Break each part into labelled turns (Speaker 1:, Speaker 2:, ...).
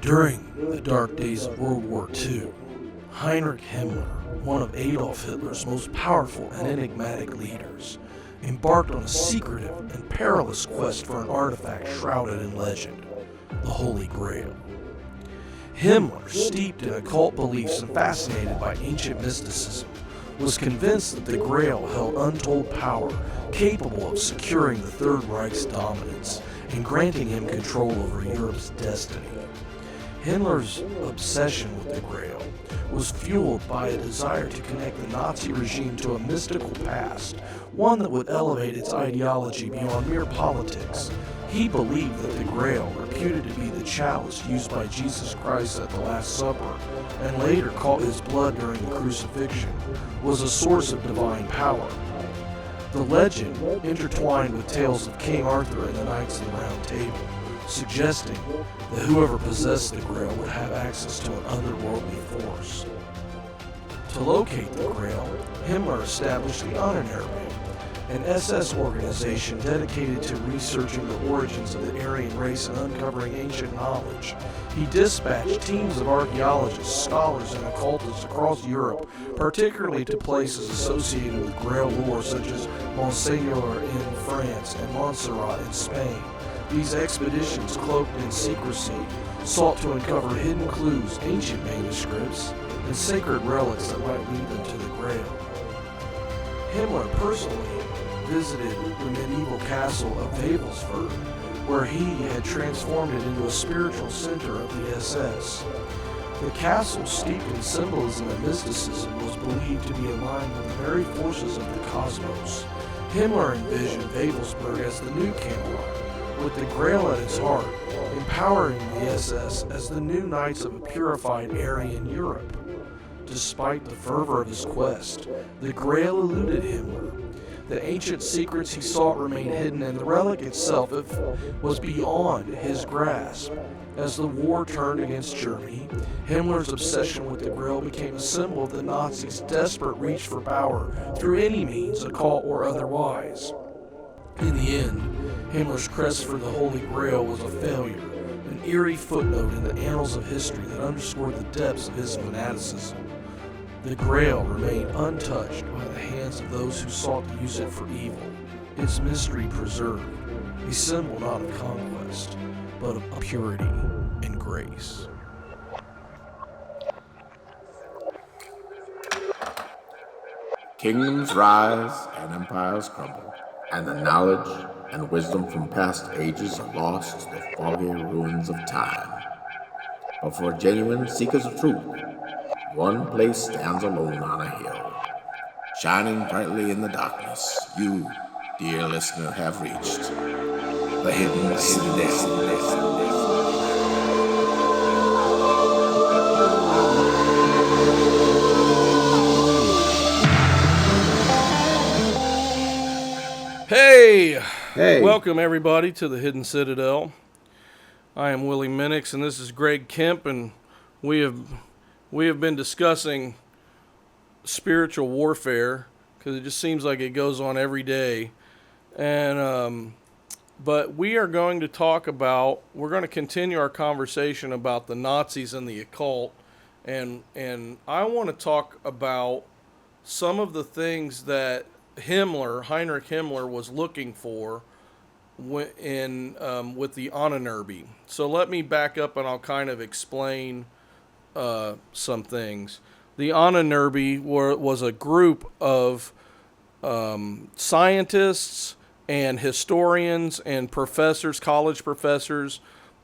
Speaker 1: During the dark days of World War II, Heinrich Himmler, one of Adolf Hitler's most powerful and enigmatic leaders, embarked on a secretive and perilous quest for an artifact shrouded in legend, the Holy Grail. Himmler, steeped in occult beliefs and fascinated by ancient mysticism, was convinced that the Grail held untold power capable of securing the Third Reich's dominance and granting him control over Europe's destiny. Himmler's obsession with the Grail was fueled by a desire to connect the Nazi regime to a mystical past, one that would elevate its ideology beyond mere politics. He believed that the Grail, reputed to be the chalice used by Jesus Christ at the Last Supper, and later caught his blood during the crucifixion, was a source of divine power. The legend intertwined with tales of King Arthur and the Knights of the Round Table, suggesting that whoever possessed the Grail would have access to an otherworldly force. To locate the Grail, Himmler established the Ahnenerbe, an SS organization dedicated to researching the origins of the Aryan race and uncovering ancient knowledge. He dispatched teams of archaeologists, scholars, and occultists across Europe, particularly to places associated with Grail lore such as Monseigneur in France and Montserrat in Spain. These expeditions, cloaked in secrecy, sought to uncover hidden clues, ancient manuscripts, and sacred relics that might lead them to the Grail. Himmler personally visited the medieval castle of Wavelsburg, where he had transformed it into a spiritual center of the SS. The castle, steeped in symbolism and mysticism, was believed to be aligned with the very forces of the cosmos. Himmler envisioned Wavelsburg as the new Camelot, with the Grail at its heart, empowering the SS as the new knights of a purified Aryan Europe. Despite the fervor of his quest, the Grail eluded Himmler. The ancient secrets he sought remained hidden, and the relic itself was beyond his grasp. As the war turned against Germany, Himmler's obsession with the Grail became a symbol of the Nazis' desperate reach for power through any means, occult or otherwise. In the end, Himmler's quest for the Holy Grail was a failure, an eerie footnote in the annals of history that underscored the depths of his fanaticism. The Grail remained untouched by the hands of those who sought to use it for evil, its mystery preserved, a symbol not of conquest, but of purity and grace.
Speaker 2: Kingdoms rise and empires crumble, and the knowledge and wisdom from past ages are lost to the foggy ruins of time. But for genuine seekers of truth, one place stands alone on a hill. Shining brightly in the darkness, you, dear listener, have reached the Hidden Citadel.
Speaker 1: Hey! Welcome everybody to the Hidden Citadel. I am Willie Minix and this is Greg Kemp, and we have been discussing spiritual warfare because it just seems like it goes on every day. And but we are going to we're going to continue our conversation about the Nazis and the occult, and I want to talk about some of the things that Heinrich Himmler was looking for with the Ahnenerbe. So let me back up and I'll kind of explain some things. The Ahnenerbe was a group of scientists and historians and professors, college professors,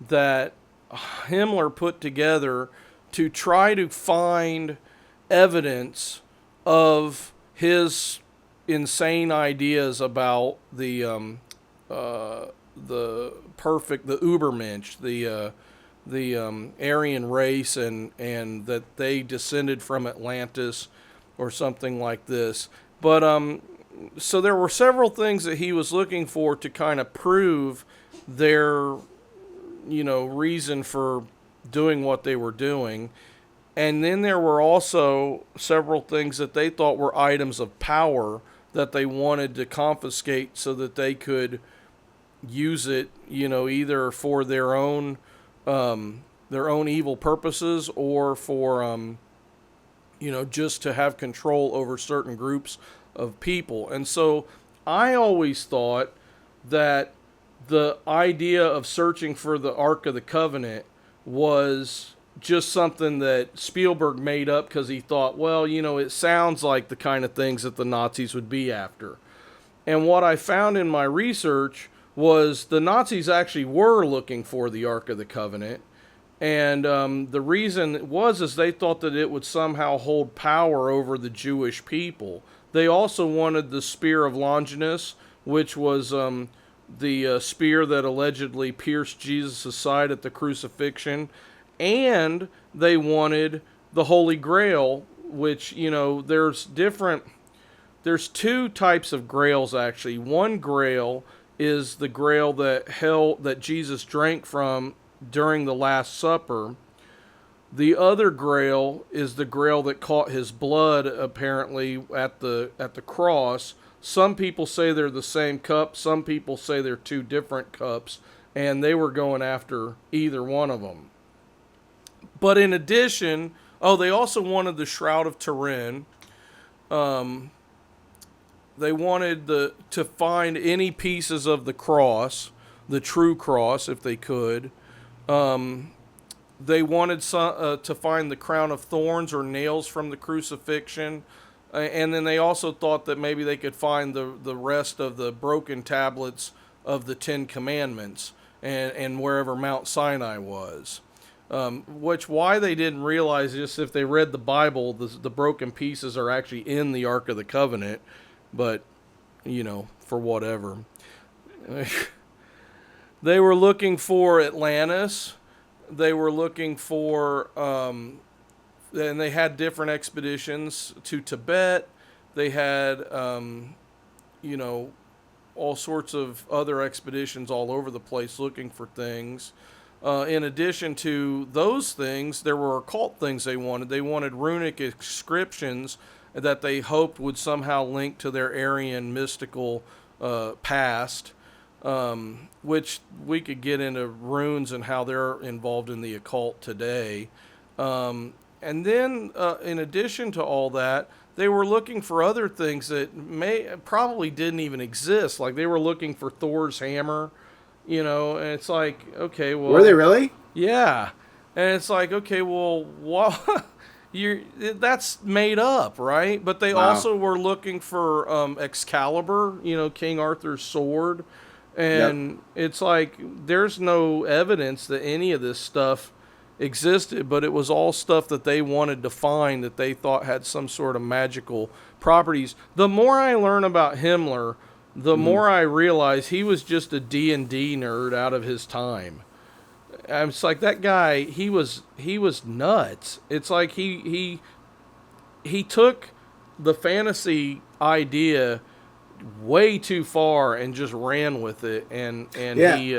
Speaker 1: that Himmler put together to try to find evidence of his insane ideas about the Übermensch, the Aryan race, and that they descended from Atlantis or something like this. But so there were several things that he was looking for to kind of prove their, reason for doing what they were doing. And then there were also several things that they thought were items of power that they wanted to confiscate so that they could use it, either for their own their own evil purposes or for just to have control over certain groups of people. And so I always thought that the idea of searching for the Ark of the Covenant was just something that Spielberg made up because he thought, well, it sounds like the kind of things that the Nazis would be after. And what I found in my research was the Nazis actually were looking for the Ark of the Covenant. And the reason is they thought that it would somehow hold power over the Jewish people. They also wanted the Spear of Longinus, which was the spear that allegedly pierced Jesus' side at the crucifixion. And they wanted the Holy Grail, which, there's two types of grails, actually. One grail is the grail that Jesus drank from during the Last Supper. The other grail is the grail that caught his blood, apparently, at the cross. Some people say they're the same cup. Some people say they're two different cups. And they were going after either one of them. But in addition, they also wanted the Shroud of Turin. They wanted to find any pieces of the cross, the true cross, if they could. They wanted to find the crown of thorns or nails from the crucifixion. And then they also thought that maybe they could find the rest of the broken tablets of the Ten Commandments and wherever Mount Sinai was. Why they didn't realize this, if they read the Bible, the broken pieces are actually in the Ark of the Covenant. But, for whatever. They were looking for Atlantis. They were looking for, and they had different expeditions to Tibet. They had, all sorts of other expeditions all over the place looking for things. In addition to those things, there were occult things they wanted. They wanted runic inscriptions that they hoped would somehow link to their Aryan mystical past. Which we could get into runes and how they're involved in the occult today. And then, in addition to all that, they were looking for other things that probably didn't even exist. Like they were looking for Thor's hammer, and it's like, okay, well...
Speaker 3: Were they really?
Speaker 1: Yeah. And it's like, okay, well, what... that's made up, right? But they also were looking for Excalibur, King Arthur's sword. And it's like, there's no evidence that any of this stuff existed, but it was all stuff that they wanted to find that they thought had some sort of magical properties. The more I learn about Himmler, the more I realize he was just a D&D nerd out of his time. It's like that guy, he was nuts. It's like he took the fantasy idea way too far and just ran with it, and he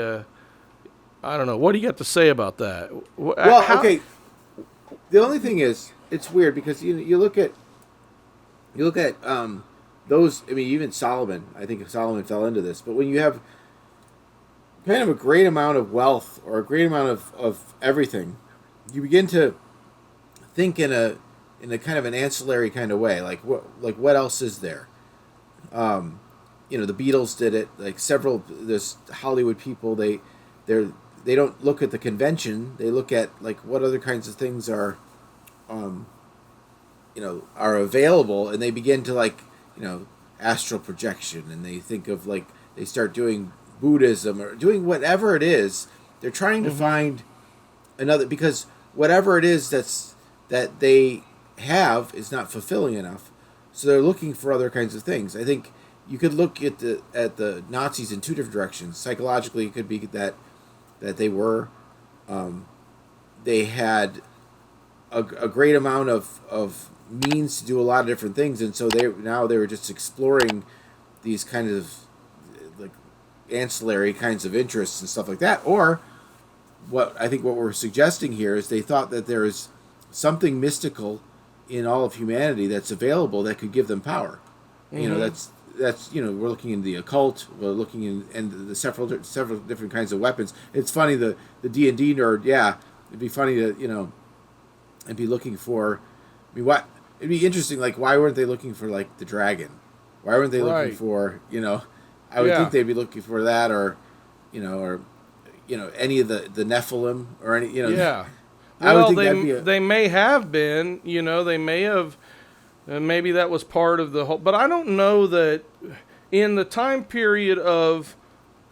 Speaker 1: I don't know, what do you got to say about that?
Speaker 3: Okay, the only thing is, it's weird because you look at those. I mean, even Solomon, I think Solomon fell into this, but when you have kind of a great amount of wealth or a great amount of everything, you begin to think in a kind of an ancillary kind of way, like what else is there? The Beatles did it. Like there's Hollywood people. They don't look at the convention. They look at like what other kinds of things are available, and they begin to astral projection, and they think of they start doing Buddhism or doing whatever it is. They're trying to find another, because whatever it is that they have is not fulfilling enough. So they're looking for other kinds of things. I think you could look at the Nazis in two different directions. Psychologically, it could be that they were they had a great amount of means to do a lot of different things, and so they were just exploring these kind of ancillary kinds of interests and stuff like that. Or what we're suggesting here is they thought that there is something mystical in all of humanity that's available that could give them power. That's we're looking in the occult, we're looking in the several different kinds of weapons. It's funny, the D&D nerd, it'd be funny to, and be looking for. I mean, what it'd be interesting. Like, why weren't they looking for like the dragon? Why weren't they looking
Speaker 1: Right.
Speaker 3: for I would
Speaker 1: Yeah.
Speaker 3: think they'd be looking for that, or any of the Nephilim or any
Speaker 1: Yeah.
Speaker 3: I would
Speaker 1: Well,
Speaker 3: think that'd be
Speaker 1: they may have been, they may have, maybe that was part of the whole, but I don't know that in the time period of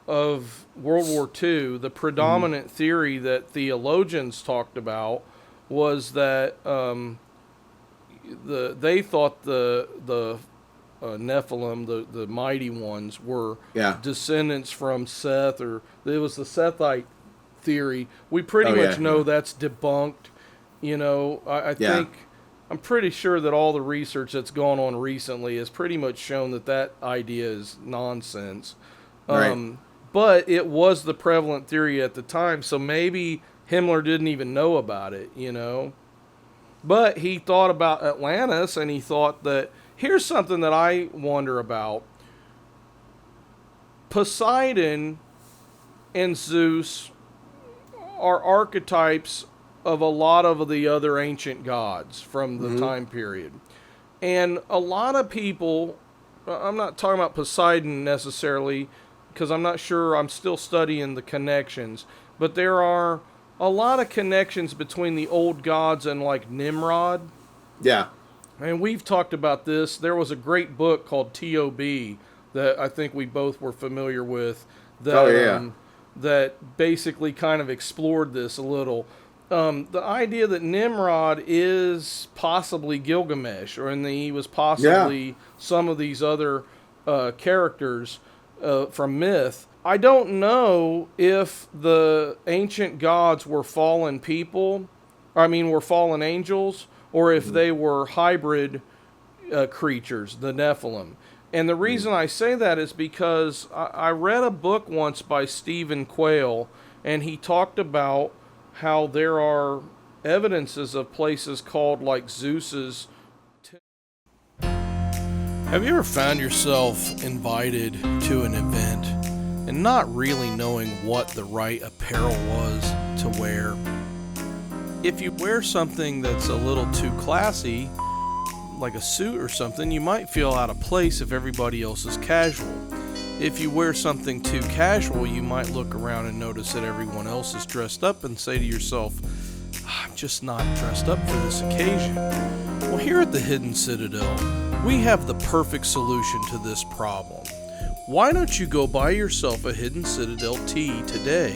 Speaker 1: World War II, the predominant theory that theologians talked about was that they thought the Nephilim, the mighty ones, were descendants from Seth, or it was the Sethite theory. We pretty much know that's debunked. I think I'm pretty sure that all the research that's gone on recently has pretty much shown that idea is nonsense.
Speaker 3: Right.
Speaker 1: But it was the prevalent theory at the time, so maybe Himmler didn't even know about it, But he thought about Atlantis, and he thought that, here's something that I wonder about. Poseidon and Zeus are archetypes of a lot of the other ancient gods from the time period. And a lot of people, I'm not talking about Poseidon necessarily, because I'm not sure, I'm still studying the connections, but there are a lot of connections between the old gods and like Nimrod.
Speaker 3: Yeah.
Speaker 1: And we've talked about this. There was a great book called T.O.B. that I think we both were familiar with that, that basically kind of explored this a little. The idea that Nimrod is possibly Gilgamesh, and he was possibly some of these other characters from myth. I don't know if the ancient gods were fallen people, were fallen angels, or if they were hybrid creatures, the Nephilim. And the reason I say that is because I read a book once by Stephen Quayle, and he talked about how there are evidences of places called like Zeus's. Have you ever found yourself invited to an event and not really knowing what the right apparel was to wear? If you wear something that's a little too classy, like a suit or something, you might feel out of place if everybody else is casual. If you wear something too casual, you might look around and notice that everyone else is dressed up and say to yourself, I'm just not dressed up for this occasion. Well, here at the Hidden Citadel, we have the perfect solution to this problem. Why don't you go buy yourself a Hidden Citadel tee today,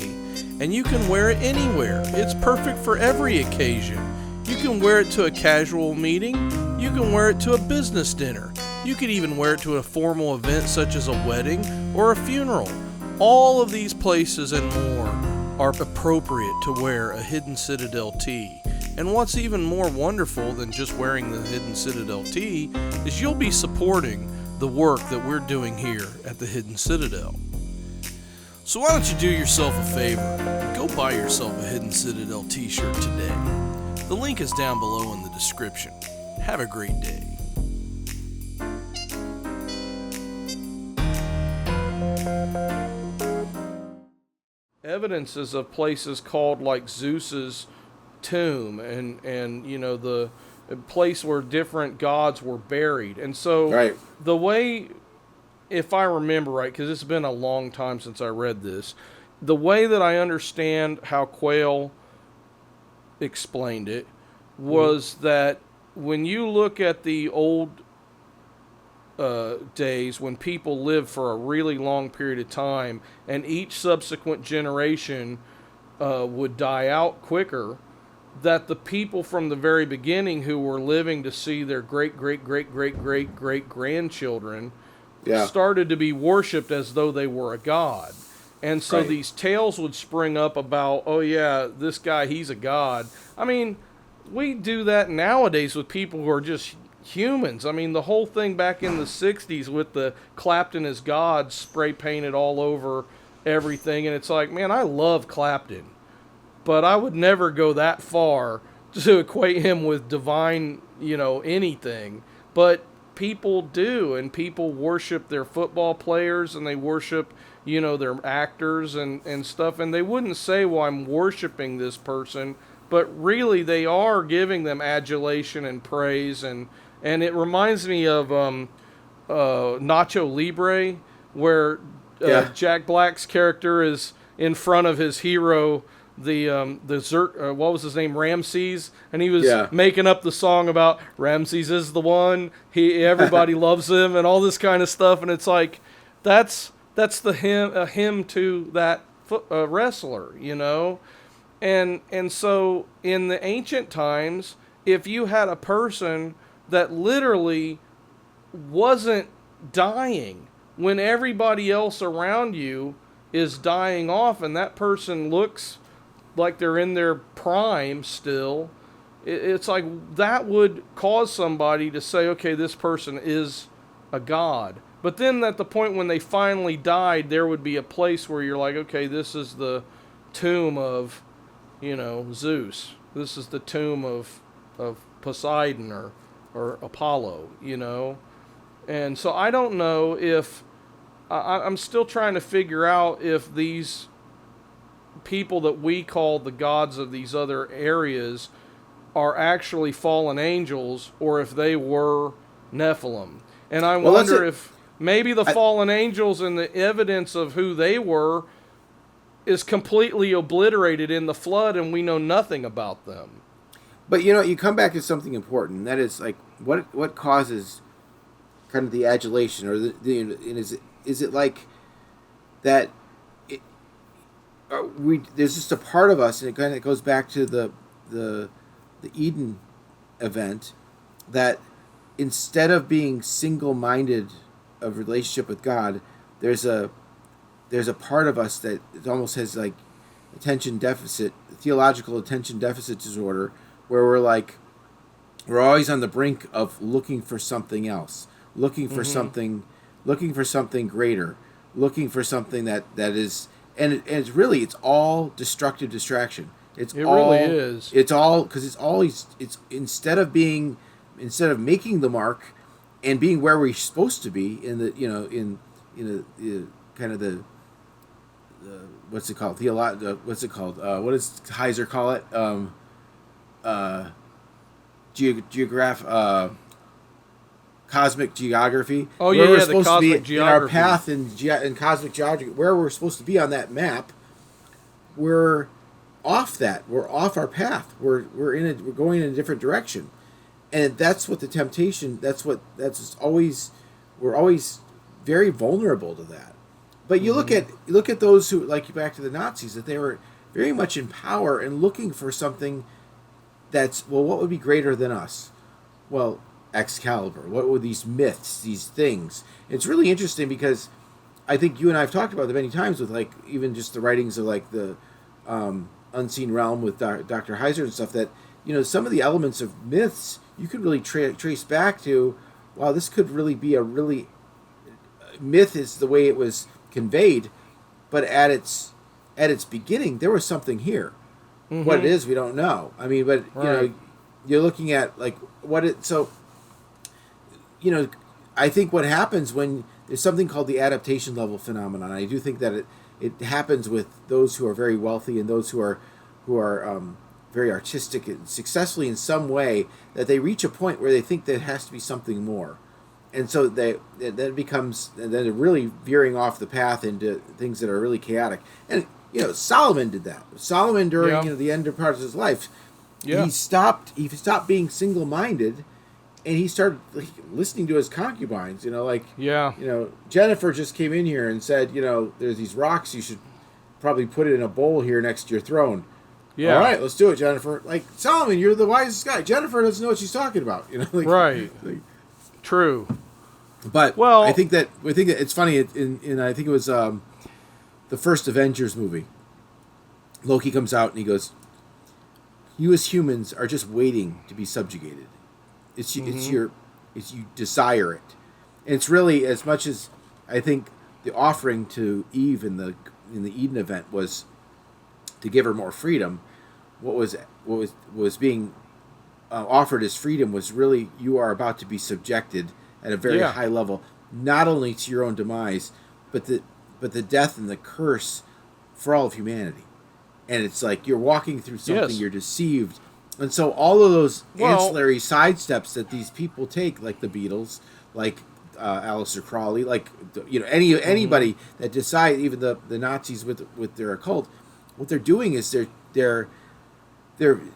Speaker 1: and you can wear it anywhere. It's perfect for every occasion. You can wear it to a casual meeting. You can wear it to a business dinner. You could even wear it to a formal event such as a wedding or a funeral. All of these places and more are appropriate to wear a Hidden Citadel tee. And what's even more wonderful than just wearing the Hidden Citadel tee is you'll be supporting the work that we're doing here at the Hidden Citadel. So why don't you do yourself a favor and go buy yourself a Hidden Citadel t-shirt today. The link is down below in the description. Have a great day. Evidences of places called like Zeus's tomb and the place where different gods were buried. And so the way, if I remember right, because it's been a long time since I read this, the way that I understand how Quayle explained it was that when you look at the old days when people lived for a really long period of time and each subsequent generation would die out quicker, that the people from the very beginning who were living to see their great-great-great-great-great-great-grandchildren started to be worshipped as though they were a god. And so these tales would spring up about, oh yeah, this guy, he's a god. I mean, we do that nowadays with people who are just humans. I mean, the whole thing back in the 60s with the Clapton as God spray painted all over everything. And it's like, man, I love Clapton, but I would never go that far to equate him with divine, anything. But people do, and people worship their football players, and they worship, their actors and stuff, and they wouldn't say, well, I'm worshiping this person, but really they are giving them adulation and praise, and it reminds me of Nacho Libre, where Jack Black's character is in front of his hero, what was his name, Ramses, and he was making up the song about Ramses is the one, everybody loves him, and all this kind of stuff, and it's like that's the hymn to that wrestler, and so in the ancient times, if you had a person that literally wasn't dying when everybody else around you is dying off, and that person looks like they're in their prime still, it's like that would cause somebody to say, okay, this person is a god. But then at the point when they finally died, there would be a place where you're like, okay, this is the tomb of, Zeus. This is the tomb of Poseidon or Apollo, And so I don't know if, I'm still trying to figure out if these people that we call the gods of these other areas are actually fallen angels, or if they were Nephilim. And I wonder if maybe the fallen angels and the evidence of who they were is completely obliterated in the flood, and we know nothing about them.
Speaker 3: But you come back to something important. And that is like what causes kind of the adulation, or is it like that? There's just a part of us, and it kind of goes back to the Eden event, that instead of being single-minded of relationship with God, there's a part of us that it almost has like theological attention deficit disorder, where we're always on the brink of looking for something else, looking for something greater, looking for something that is. And it's all destructive distraction. It really is. It's all because it's instead of making the mark and being where we're supposed to be in the in kind of the what's it called? What's it called? What does Heiser call it? Cosmic geography.
Speaker 1: Oh yeah, the cosmic geography.
Speaker 3: In our path in cosmic geography, where we're supposed to be on that map, we're off that. We're off our path. We're going in a different direction, and that's what the temptation. We're always very vulnerable to that. But you look at those who, like, back to the Nazis, that they were very much in power and looking for something that's, well, what would be greater than us? Well, Excalibur. What were these myths, these things? It's really interesting because I think you and I have talked about them many times with, like, even just the writings of, like, the Unseen Realm with Dr. Heiser and stuff, that, some of the elements of myths you could really trace back to, wow, this could really be a really... Myth is the way it was conveyed, but at its beginning, there was something here. Mm-hmm. What it is, we don't know. I mean, but,
Speaker 1: right.
Speaker 3: You're looking at, like, what it... So... I think what happens when there's something called the adaptation level phenomenon. I do think that it happens with those who are very wealthy and those who are very artistic and successfully in some way, that they reach a point where they think there has to be something more, and so then they're really veering off the path into things that are really chaotic. And Solomon did that. Solomon during the end of part of his life, he stopped being single-minded. And he started listening to his concubines, Jennifer just came in here and said, there's these rocks, you should probably put it in a bowl here next to your throne. Yeah. All right, let's do it, Jennifer. Like, Solomon, you're the wisest guy. Jennifer doesn't know what she's talking about,
Speaker 1: Right. True.
Speaker 3: But I think that it's funny. In I think it was the first Avengers movie. Loki comes out and he goes, "You as humans are just waiting to be subjugated. It's you desire it." And it's really, as much as I think the offering to Eve in the Eden event was to give her more freedom, what was being offered as freedom was really, you are about to be subjected at a very high level, not only to your own demise, but the death and the curse for all of humanity. And it's like you're walking through something, you're deceived. And so all of those ancillary side steps that these people take, like the Beatles, like Aleister Crowley, like anybody that decide, even the Nazis with their occult, what they're doing is they're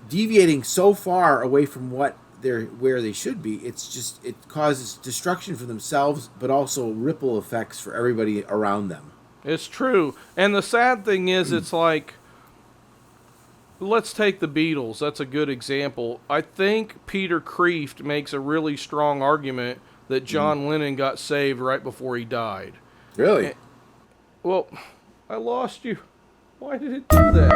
Speaker 3: deviating so far away from where they should be. It causes destruction for themselves, but also ripple effects for everybody around them.
Speaker 1: It's true. And the sad thing is, it's like, let's take the Beatles. That's a good example. I think Peter Kreeft makes a really strong argument that John Lennon got saved right before he died.
Speaker 3: Really?
Speaker 1: Well, I lost you. Why did it do that?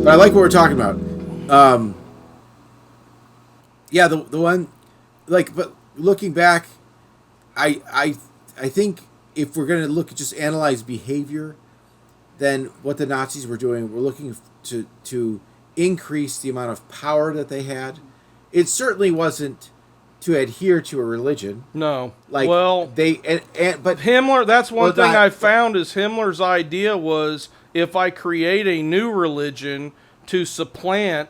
Speaker 3: But I like what we're talking about. The one, but looking back, I think if we're going to just analyze behavior, then what the Nazis were doing, we're looking to increase the amount of power that they had. It certainly wasn't to adhere to a religion.
Speaker 1: No.
Speaker 3: But
Speaker 1: Himmler, that's one thing I found is Himmler's idea was, if I create a new religion to supplant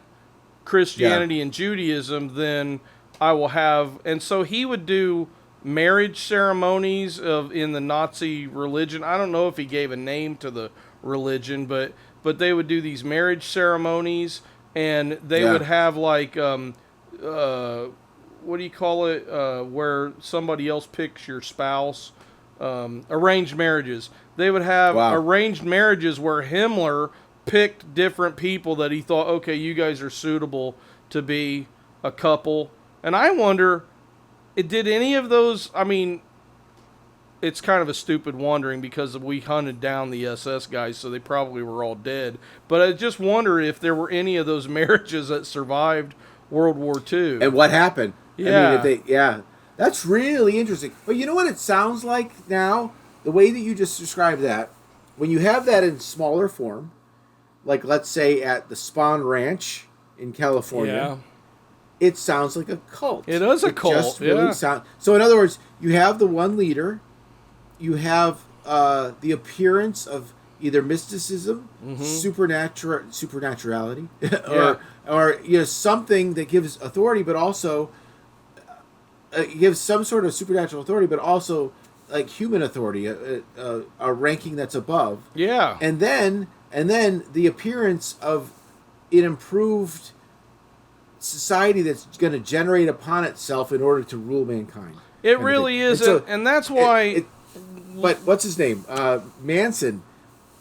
Speaker 1: Christianity and Judaism, then I will have... And so he would do marriage ceremonies in the Nazi religion. I don't know if he gave a name to the religion, but they would do these marriage ceremonies, and they would have what do you call it, where somebody else picks your spouse, arranged marriages. They would have arranged marriages where Himmler picked different people that he thought, okay, you guys are suitable to be a couple. And I wonder, did any of those, it's kind of a stupid wondering because we hunted down the SS guys, so they probably were all dead. But I just wonder if there were any of those marriages that survived World War II.
Speaker 3: And what happened?
Speaker 1: Yeah.
Speaker 3: That's really interesting. But you know what it sounds like now? The way that you just described that, when you have that in smaller form, like let's say at the Spawn Ranch in California, it sounds like a cult.
Speaker 1: It is a cult.
Speaker 3: So in other words, you have the one leader, you have the appearance of either mysticism, supernaturality, or something that gives authority, but also gives some sort of supernatural authority, but also like human authority, a ranking that's above.
Speaker 1: Yeah.
Speaker 3: And then the appearance of an improved society that's going to generate upon itself in order to rule mankind.
Speaker 1: It really is, and that's why.
Speaker 3: But what's his name? Manson.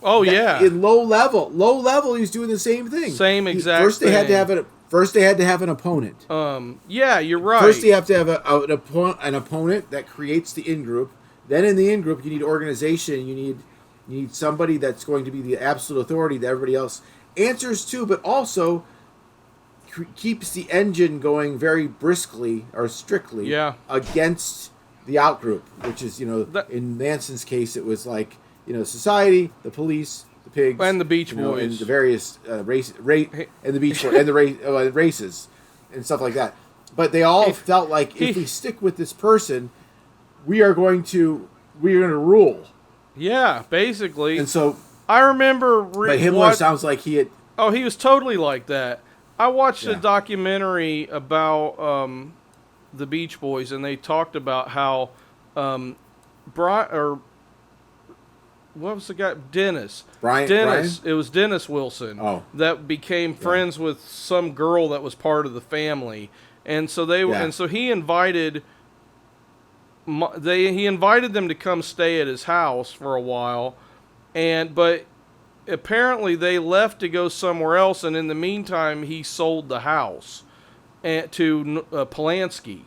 Speaker 1: Oh yeah.
Speaker 3: In low level, he's doing the same thing.
Speaker 1: Same exact.
Speaker 3: First, they had to have an opponent.
Speaker 1: Yeah, you're right.
Speaker 3: First, you have to have an opponent that creates the in-group. Then, in the in-group, you need organization. You need somebody that's going to be the absolute authority that everybody else answers to, but also keeps the engine going very briskly or strictly against the outgroup, which is, in Manson's case, it was like, society, the police, the pigs,
Speaker 1: and the Beach Boys,
Speaker 3: and the various and the Beach Boys, and the races and stuff like that. But they all felt like if we stick with this person, we are going to rule.
Speaker 1: Yeah, basically.
Speaker 3: And so
Speaker 1: I remember.
Speaker 3: But Himmler sounds like he had.
Speaker 1: Oh, he was totally like that. I watched a documentary about the Beach Boys, and they talked about how what was the guy? Dennis.
Speaker 3: Brian?
Speaker 1: It was Dennis Wilson that became friends with some girl that was part of the family, and so so he invited them to come stay at his house for a while, but apparently they left to go somewhere else, and in the meantime he sold the house to Polanski.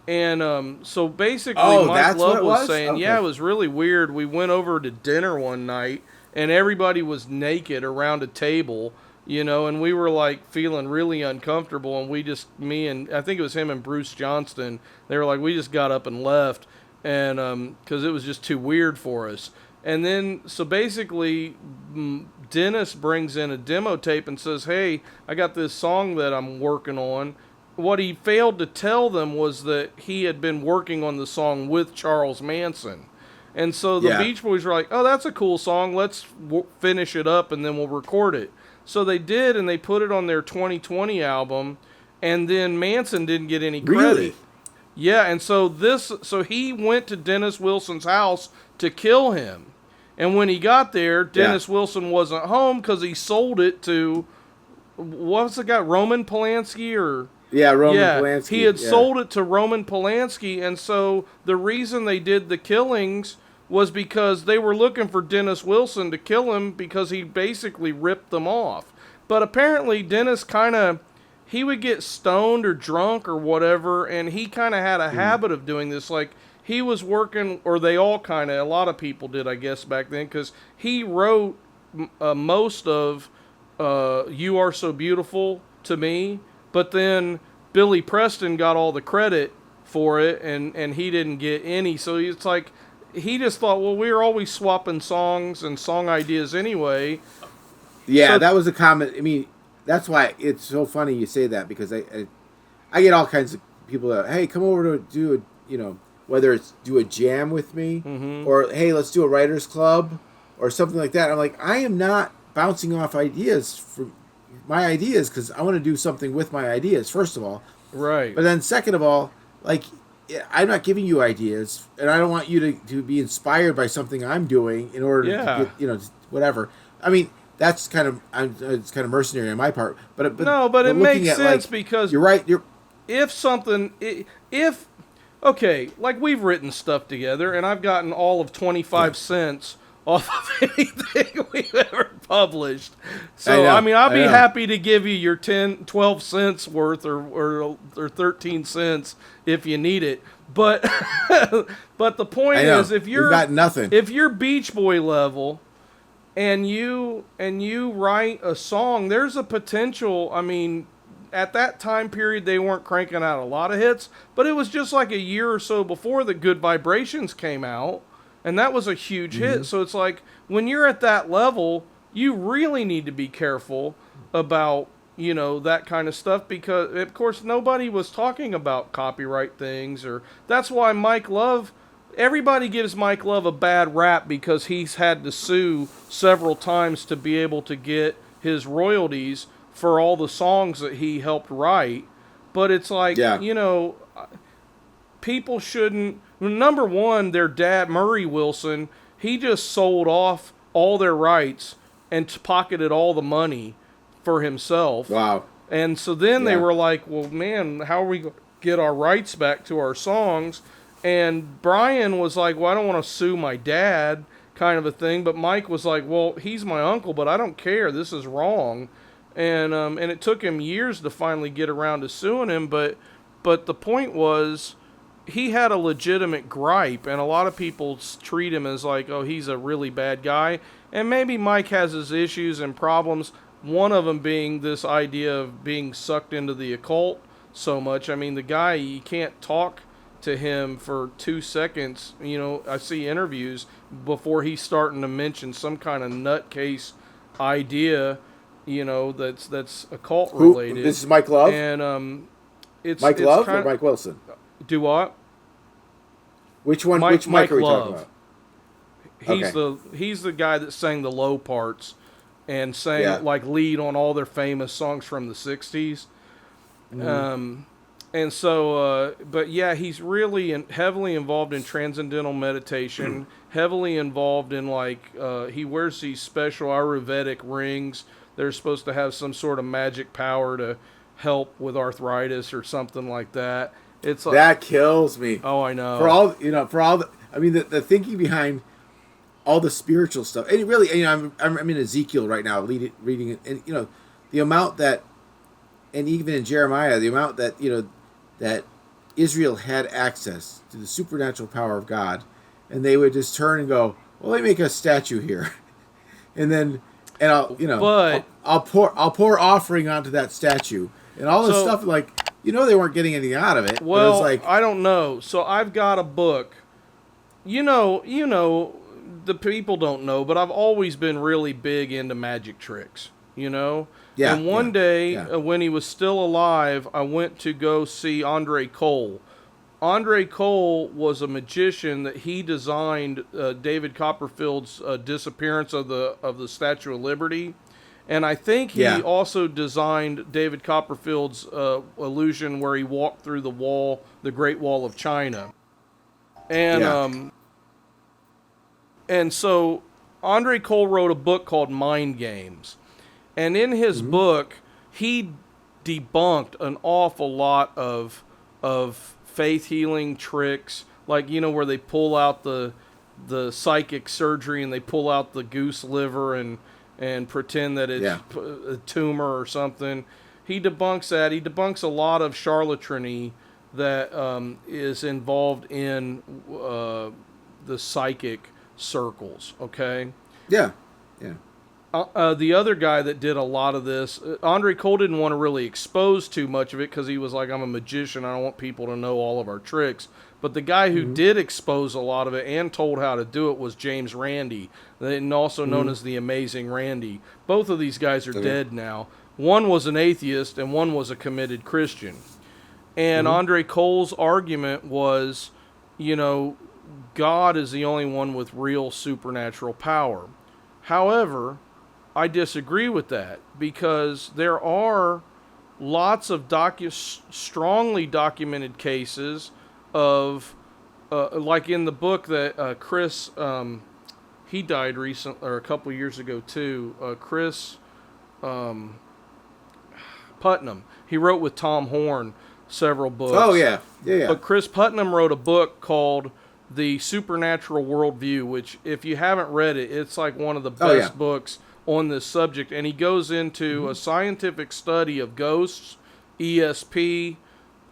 Speaker 1: And so basically Mike Love was saying, it was really weird. We went over to dinner one night, and everybody was naked around a table, and we were like feeling really uncomfortable, and me and I think it was him and Bruce Johnston, they were like, we just got up and left, and because it was just too weird for us. And then, so basically, Dennis brings in a demo tape and says, hey, I got this song that I'm working on. What he failed to tell them was that he had been working on the song with Charles Manson. And so the Beach Boys were like, oh, that's a cool song. Let's finish it up and then we'll record it. So they did, and they put it on their 2020 album, and then Manson didn't get any credit.
Speaker 3: Really?
Speaker 1: Yeah, and so he went to Dennis Wilson's house to kill him. And when he got there, Dennis Wilson wasn't home because he sold it to, what was the guy, Roman Polanski or...
Speaker 3: Yeah, Roman Polanski.
Speaker 1: He had sold it to Roman Polanski, and so the reason they did the killings was because they were looking for Dennis Wilson to kill him because he basically ripped them off. But apparently Dennis he would get stoned or drunk or whatever, and he kind of had a habit of doing this. Like, he was working, or they all a lot of people did, I guess, back then, because he wrote most of You Are So Beautiful to Me, but then Billy Preston got all the credit for it, and he didn't get any. So it's like, he just thought, well, we were always swapping songs and song ideas anyway.
Speaker 3: Yeah,
Speaker 1: so,
Speaker 3: that was a comment. I mean, that's why it's so funny you say that, because I get all kinds of people that, hey, come over to do whether it's do a jam with me, or hey, let's do a writer's club or something like that. I'm like, I am not bouncing off ideas for my ideas because I want to do something with my ideas, first of all.
Speaker 1: Right.
Speaker 3: But then second of all, like, I'm not giving you ideas, and I don't want you to be inspired by something I'm doing in order to get, whatever. I mean, that's it's kind of mercenary on my part. But
Speaker 1: it makes sense, because
Speaker 3: you're right.
Speaker 1: Okay, like, we've written stuff together, and I've gotten all of 25 cents off of anything we've ever published. So, I mean, I'll be happy to give you your 12 cents worth or 13 cents if you need it. But but the point is, if you're
Speaker 3: got nothing,
Speaker 1: if you're Beach Boy level and you write a song, there's a potential. I mean, at that time period, they weren't cranking out a lot of hits, but it was just like a year or so before that Good Vibrations came out, and that was a huge hit. So it's like, when you're at that level, you really need to be careful about, that kind of stuff, because, of course, nobody was talking about copyright things, or that's why Mike Love, everybody gives Mike Love a bad rap because he's had to sue several times to be able to get his royalties for all the songs that he helped write. But it's like, people shouldn't... Number one, their dad, Murray Wilson, he just sold off all their rights and pocketed all the money for himself.
Speaker 3: Wow.
Speaker 1: And so then they were like, well, man, how are we going to get our rights back to our songs? And Brian was like, well, I don't want to sue my dad, kind of a thing. But Mike was like, well, he's my uncle, but I don't care. This is wrong. And it took him years to finally get around to suing him. But the point was, he had a legitimate gripe, and a lot of people treat him as like, oh, he's a really bad guy. And maybe Mike has his issues and problems, one of them being this idea of being sucked into the occult so much. I mean, the guy, you can't talk to him for 2 seconds. I see interviews before he's starting to mention some kind of nutcase idea, that's occult related.
Speaker 3: This is Mike Love?
Speaker 1: And it's
Speaker 3: Mike Love or Mike Wilson?
Speaker 1: Do what?
Speaker 3: Which one? Which Mike are we
Speaker 1: Love.
Speaker 3: talking about?
Speaker 1: He's the guy that sang the low parts and sang like lead on all their famous songs from the 60s. And so, but yeah, he's really heavily involved in transcendental meditation, heavily involved in he wears these special Ayurvedic rings. They're supposed to have some sort of magic power to help with arthritis or something like that. It's like,
Speaker 3: that kills me.
Speaker 1: Oh, I know.
Speaker 3: The thinking behind all the spiritual stuff, and really, I'm in Ezekiel right now, reading it, and the amount that, and even in Jeremiah, the amount that that Israel had access to the supernatural power of God, and they would just turn and go, well, let me make a statue here. and then and I'll
Speaker 1: But
Speaker 3: I'll pour offering onto that statue and all this
Speaker 1: So-
Speaker 3: stuff. Like they weren't getting anything out of it. But it
Speaker 1: well,
Speaker 3: was like
Speaker 1: I don't know. So I've got a book. You know, the people don't know, but I've always been really big into magic tricks.
Speaker 3: Yeah,
Speaker 1: And one day,
Speaker 3: yeah.
Speaker 1: when he was still alive, I went to go see Andre Cole. Andre Cole was a magician that he designed David Copperfield's disappearance of the Statue of Liberty. And I think he also designed David Copperfield's illusion where he walked through the wall, the Great Wall of China. And and so Andre Cole wrote a book called Mind Games. And in his book, he debunked an awful lot of faith healing tricks, like where they pull out the psychic surgery and they pull out the goose liver and pretend that it's a tumor or something. He debunks that. He debunks a lot of charlatanry that is involved in the psychic circles. Okay.
Speaker 3: Yeah.
Speaker 1: The other guy that did a lot of this, Andre Cole didn't want to really expose too much of it because he was like, I'm a magician. I don't want people to know all of our tricks. But the guy who did expose a lot of it and told how to do it was James Randi, and also known as the Amazing Randi. Both of these guys are dead now. One was an atheist and one was a committed Christian. And Andre Cole's argument was, God is the only one with real supernatural power. However, I disagree with that because there are lots of strongly documented cases of, like in the book that Chris, he died recently, or a couple years ago too, Chris Putnam. He wrote with Tom Horn several books.
Speaker 3: Oh, yeah.
Speaker 1: But Chris Putnam wrote a book called The Supernatural Worldview, which if you haven't read it, it's like one of the best books on this subject. And he goes into a scientific study of ghosts, ESP,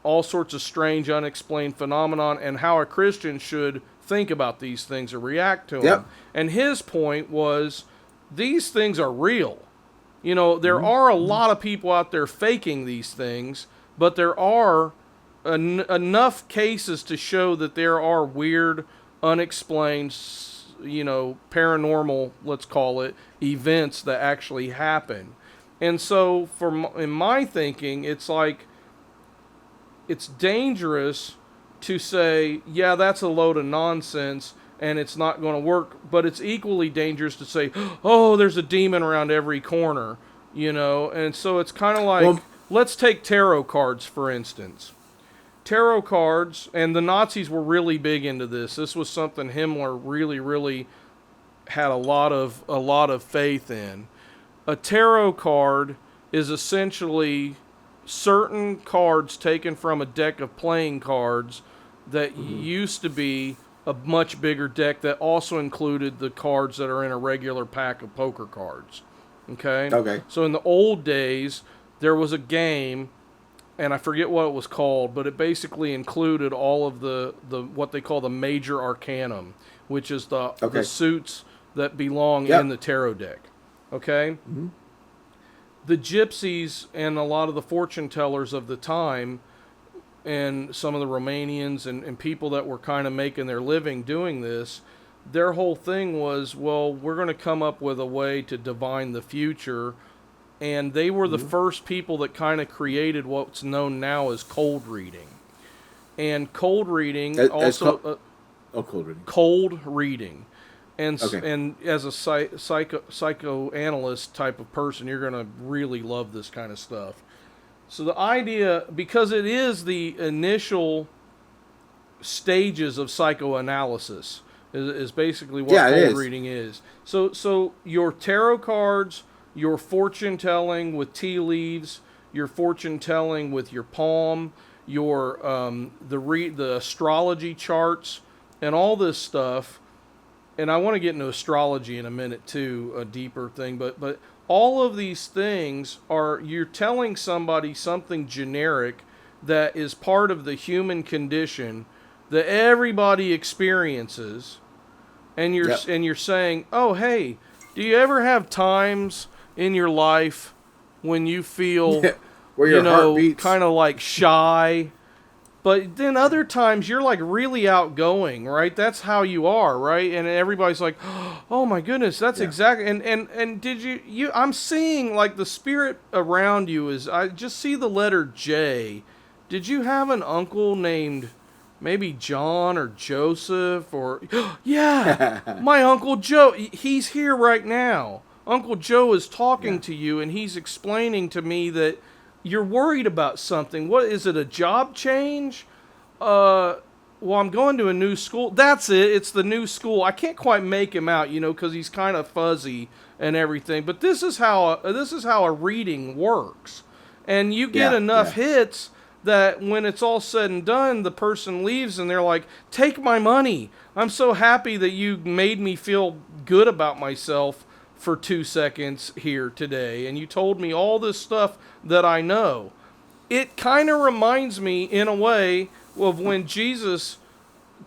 Speaker 1: all sorts of strange, unexplained phenomenon, and how a Christian should think about these things or react to them. And his point was, these things are real. There are a lot of people out there faking these things, but there are enough cases to show that there are weird, unexplained, paranormal, let's call it, events that actually happen. And so, in my thinking, it's like, it's dangerous to say, yeah, that's a load of nonsense and it's not going to work, but it's equally dangerous to say, oh, there's a demon around every corner, and so it's kind of like, let's take tarot cards, for instance. Tarot cards, and the Nazis were really big into this. This was something Himmler really, really had a lot of faith in. A tarot card is essentially certain cards taken from a deck of playing cards that used to be a much bigger deck that also included the cards that are in a regular pack of poker cards. Okay. So in the old days, there was a game, and I forget what it was called, but it basically included all of the what they call the major arcanum, which is the suits that belong in the tarot deck. Okay? The gypsies and a lot of the fortune tellers of the time, and some of the Romanians and people that were kind of making their living doing this, their whole thing was, well, we're going to come up with a way to divine the future. And they were the first people that kind of created what's known now as cold reading. And cold reading cold reading. And as a psychoanalyst type of person, you're going to really love this kind of stuff. So the idea, because it is the initial stages of psychoanalysis, is basically what cold reading is. So your tarot cards, your fortune telling with tea leaves, your fortune telling with your palm, your the astrology charts, and all this stuff. And I want to get into astrology in a minute too, a deeper thing. But all of these things are, you're telling somebody something generic that is part of the human condition that everybody experiences, and you're saying, oh hey, Do you ever have times in your life when you feel,
Speaker 3: Where your heart beats.
Speaker 1: kind of like shy? But then other times you're like really outgoing, right? That's how you are, right? And everybody's like, "Oh my goodness, that's exactly." And did you? I'm seeing like the spirit around you is. I just see the letter J. Did you have an uncle named maybe John or Joseph or yeah, my Uncle Joe? He's here right now. Uncle Joe is talking to you, and he's explaining to me that you're worried about something. What is it? A job change? Well, I'm going to a new school. That's it. It's the new school. I can't quite make him out, because he's kind of fuzzy and everything. But this is how a reading works, and you get enough hits that when it's all said and done, the person leaves and they're like, "Take my money. I'm so happy that you made me feel good about myself for 2 seconds here today, and you told me all this stuff that I know." It kind of reminds me, in a way, of when Jesus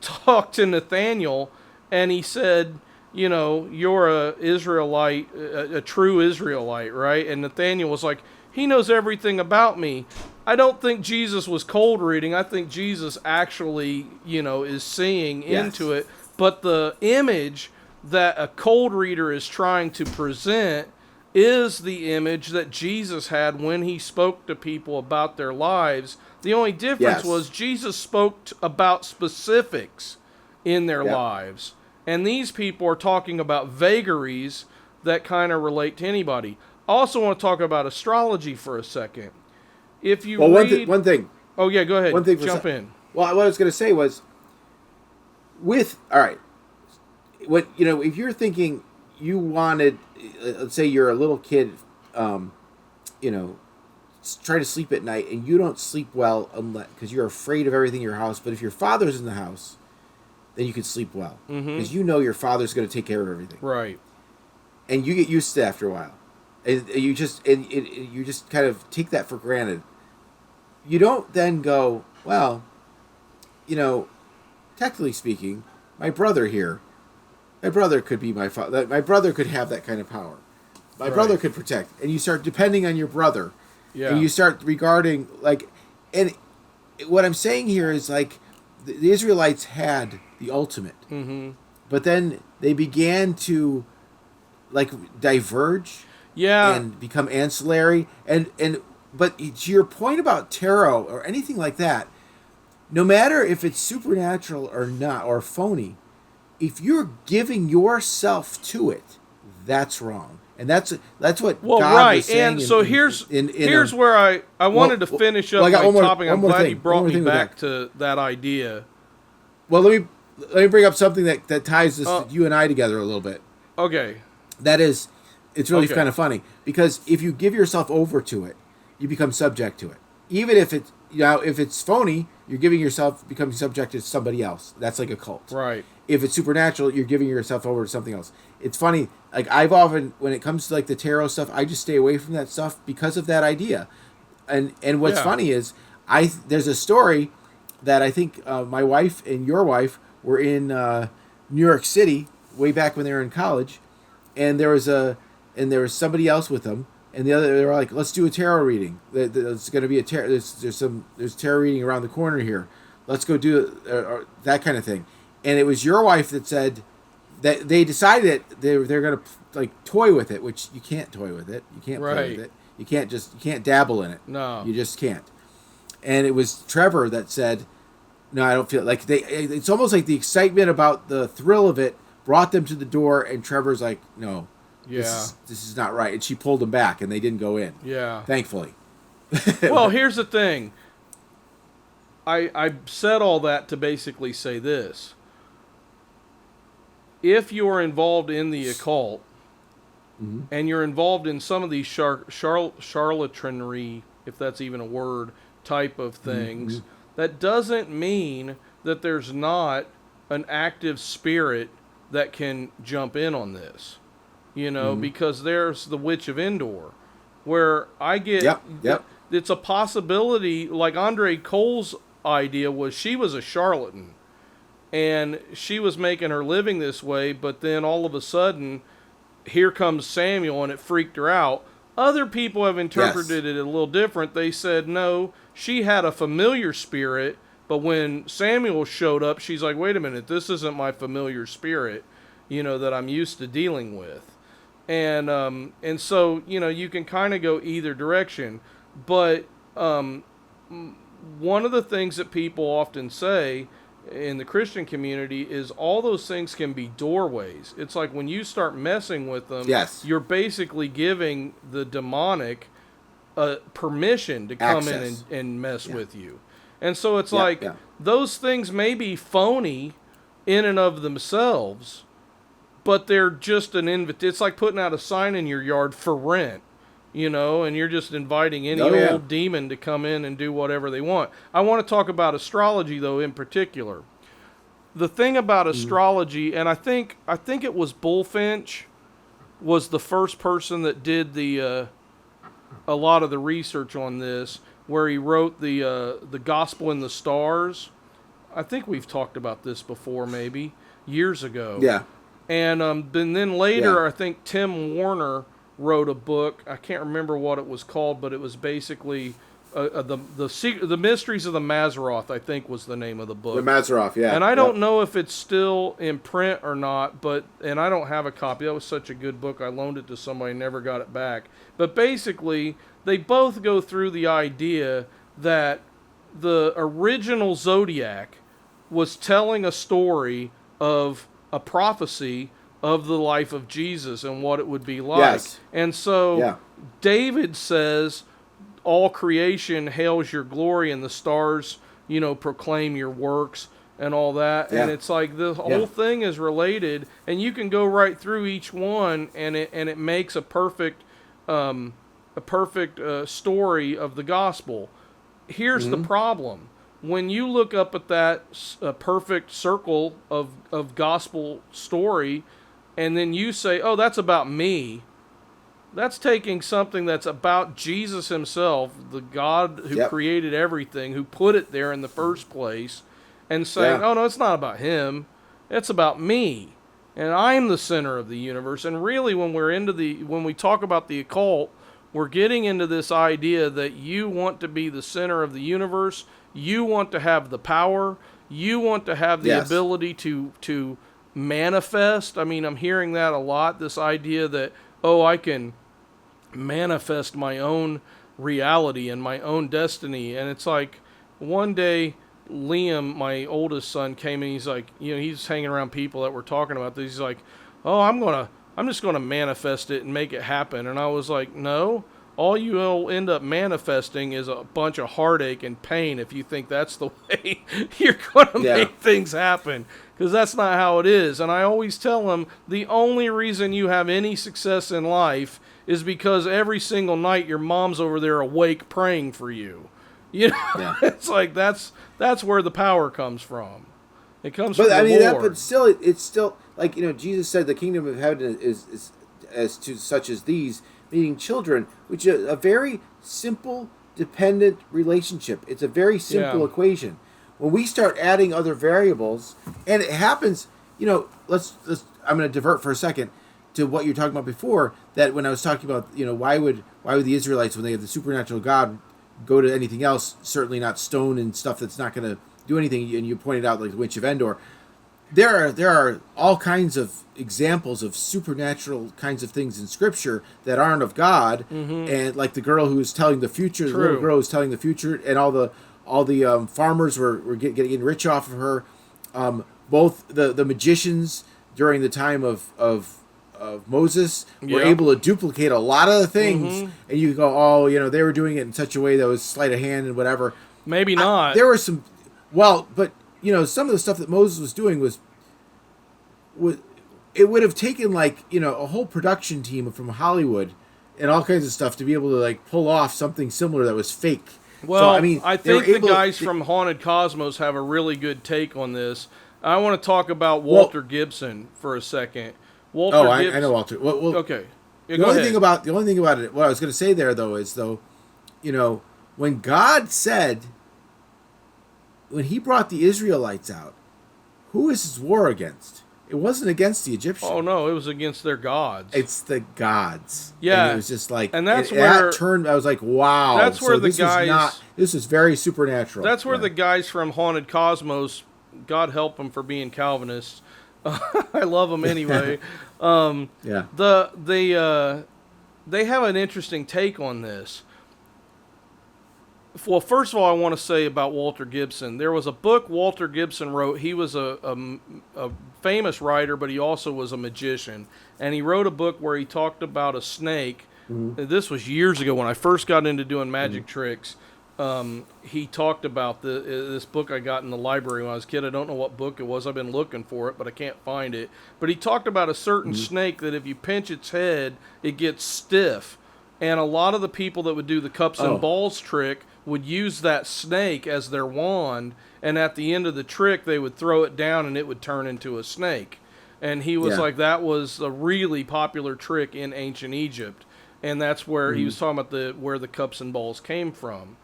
Speaker 1: talked to Nathaniel, and he said, "You're a Israelite, a true Israelite, right?" And Nathaniel was like, "He knows everything about me." I don't think Jesus was cold reading. I think Jesus actually, is seeing into it. But the image that a cold reader is trying to present is the image that Jesus had when he spoke to people about their lives. The only difference was Jesus spoke about specifics in their lives. And these people are talking about vagaries that kind of relate to anybody. I also want to talk about astrology for a second. If you read...
Speaker 3: one thing.
Speaker 1: Oh, yeah, go ahead.
Speaker 3: One thing
Speaker 1: Jump in.
Speaker 3: Well, what I was going to say was, all right, if you're thinking you wanted, let's say you're a little kid, try to sleep at night and you don't sleep well because you're afraid of everything in your house. But if your father's in the house, then you can sleep well because your father's going to take care of everything.
Speaker 1: Right.
Speaker 3: And you get used to it after a while, and you just kind of take that for granted. You don't then go, well, technically speaking, my brother could be my father. My brother could have that kind of power. My brother could protect. And you start depending on your brother. Yeah. And you start regarding, and what I'm saying here is, the Israelites had the ultimate. Mm-hmm. But then they began to, diverge. Yeah. And become ancillary. But to your point about tarot or anything like that, no matter if it's supernatural or not, or phony, if you're giving yourself to it, that's wrong. And that's what God was saying.
Speaker 1: And so here's where I wanted to finish up my topic. I'm glad you brought me back to that idea.
Speaker 3: Well, let me bring up something that ties you and I together a little bit.
Speaker 1: Okay.
Speaker 3: That is, it's really kind of funny, because if you give yourself over to it, you become subject to it. Even if it's phony, you're becoming subject to somebody else. That's like a cult. Right. If it's supernatural, you're giving yourself over to something else. It's funny. I've often, when it comes to the tarot stuff, I just stay away from that stuff because of that idea. And what's funny is, there's a story that I think my wife and your wife were in New York City way back when they were in college, and there was somebody else with them. And they were like, "Let's do a tarot reading. There's going to be there's tarot reading around the corner here. Let's go do it," that kind of thing. And it was your wife that said that they decided that they're going to toy with it, which you can't toy with it. You can't play with it. You can't dabble in it. No, you just can't. And it was Trevor that said, "No, I don't feel like they." It's almost like the excitement about the thrill of it brought them to the door, and Trevor's like, "No. Yeah, this is not right." And she pulled them back, and they didn't go in. Yeah, thankfully.
Speaker 1: Well, here's the thing. I said all that to basically say this: if you're involved in the occult, and you're involved in some of these charlatanry, if that's even a word, type of things, that doesn't mean that there's not an active spirit that can jump in on this. Because there's the Witch of Endor, where I get, it's a possibility, like Andre Cole's idea was she was a charlatan, and she was making her living this way, but then all of a sudden, here comes Samuel, and it freaked her out. Other people have interpreted it a little different. They said, no, she had a familiar spirit, but when Samuel showed up, she's like, wait a minute, this isn't my familiar spirit, that I'm used to dealing with. And so, you can kind of go either direction. But one of the things that people often say in the Christian community is all those things can be doorways. It's like when you start messing with them, you're basically giving the demonic permission to come in and mess with you. And so it's those things may be phony in and of themselves, but they're just an invitation. It's like putting out a sign in your yard for rent, and you're just inviting any old demon to come in and do whatever they want. I want to talk about astrology, though, in particular. The thing about astrology, and I think it was Bullfinch was the first person that did a lot of the research on this, where he wrote the Gospel in the Stars. I think we've talked about this before, maybe years ago.
Speaker 3: Yeah.
Speaker 1: And then later, I think Tim Warner wrote a book. I can't remember what it was called, but it was basically the Mysteries of the Mazzaroth, I think was the name of the book.
Speaker 3: The Mazzaroth, yeah.
Speaker 1: And I don't know if it's still in print or not, and I don't have a copy. That was such a good book. I loaned it to somebody, never got it back. But basically, they both go through the idea that the original Zodiac was telling a story of a prophecy of the life of Jesus and what it would be like.
Speaker 3: Yes.
Speaker 1: And so David says, all creation hails your glory and the stars, proclaim your works and all that. Yeah. And it's like the whole thing is related, and you can go right through each one, and it makes a perfect story of the gospel. Here's the problem. When you look up at that perfect circle of gospel story, and then you say, oh, that's about me, that's taking something that's about Jesus himself, the God who created everything, who put it there in the first place, and saying, oh, no, it's not about him, it's about me, and I'm the center of the universe. And really, when we talk about the occult, we're getting into this idea that you want to be the center of the universe, you want to have the power, you want to have the ability to manifest. I mean, I'm hearing that a lot, this idea that, I can manifest my own reality and my own destiny. And it's like, one day, Liam, my oldest son, came and he's like, he's hanging around people that were talking about this. He's like, I'm just going to manifest it and make it happen. And I was like, no, all you will end up manifesting is a bunch of heartache and pain if you think that's the way you're going to make things happen. Because that's not how it is. And I always tell them, the only reason you have any success in life is because every single night your mom's over there awake praying for you. It's like that's where the power comes from. It comes from the Lord.
Speaker 3: But still, it's still like Jesus said, the kingdom of heaven is as to such as these, meaning children, which is a very simple, dependent relationship. It's a very simple equation. When we start adding other variables, and it happens, let's I'm going to divert for a second to what you were talking about before. That when I was talking about, why would the Israelites, when they have the supernatural God, go to anything else? Certainly not stone and stuff that's not going to do anything. And you pointed out like the Witch of Endor. There are all kinds of examples of supernatural kinds of things in Scripture that aren't of God, and like the girl who was telling the future, the little girl who was telling the future, and all the farmers were getting rich off of her. Both the magicians during the time of Moses were able to duplicate a lot of the things, and you go, they were doing it in such a way that was sleight of hand and whatever.
Speaker 1: Maybe not.
Speaker 3: There were some, but some of the stuff that Moses was doing was it would have taken a whole production team from Hollywood and all kinds of stuff to be able to pull off something similar that was fake.
Speaker 1: Well, I think the guys from Haunted Cosmos have a really good take on this. I want to talk about Walter Gibson for a second.
Speaker 3: I know Walter. Well,
Speaker 1: okay. Yeah,
Speaker 3: the only thing about it, what I was going to say there is when God said, when he brought the Israelites out, who is his war against? It wasn't against the Egyptians.
Speaker 1: Oh no, it was against their gods.
Speaker 3: It's the gods.
Speaker 1: Yeah.
Speaker 3: And it was just like,
Speaker 1: and that's
Speaker 3: where that turned. I was like, wow.
Speaker 1: That's where
Speaker 3: so
Speaker 1: the
Speaker 3: this
Speaker 1: guys.
Speaker 3: Was not, this is very supernatural.
Speaker 1: That's where the guys from Haunted Cosmos, God help them for being Calvinists. I love them anyway.
Speaker 3: Yeah.
Speaker 1: They have an interesting take on this. Well, first of all, I want to say about Walter Gibson. There was a book Walter Gibson wrote. He was a famous writer, but he also was a magician. And he wrote a book where he talked about a snake. Mm-hmm. This was years ago when I first got into doing magic tricks. He talked about this book I got in the library when I was a kid. I don't know what book it was. I've been looking for it, but I can't find it. But he talked about a certain snake that if you pinch its head, it gets stiff. And a lot of the people that would do the cups and balls trick would use that snake as their wand, and at the end of the trick, they would throw it down and it would turn into a snake. And he was like, that was a really popular trick in ancient Egypt. And that's where he was talking about where the cups and balls came from.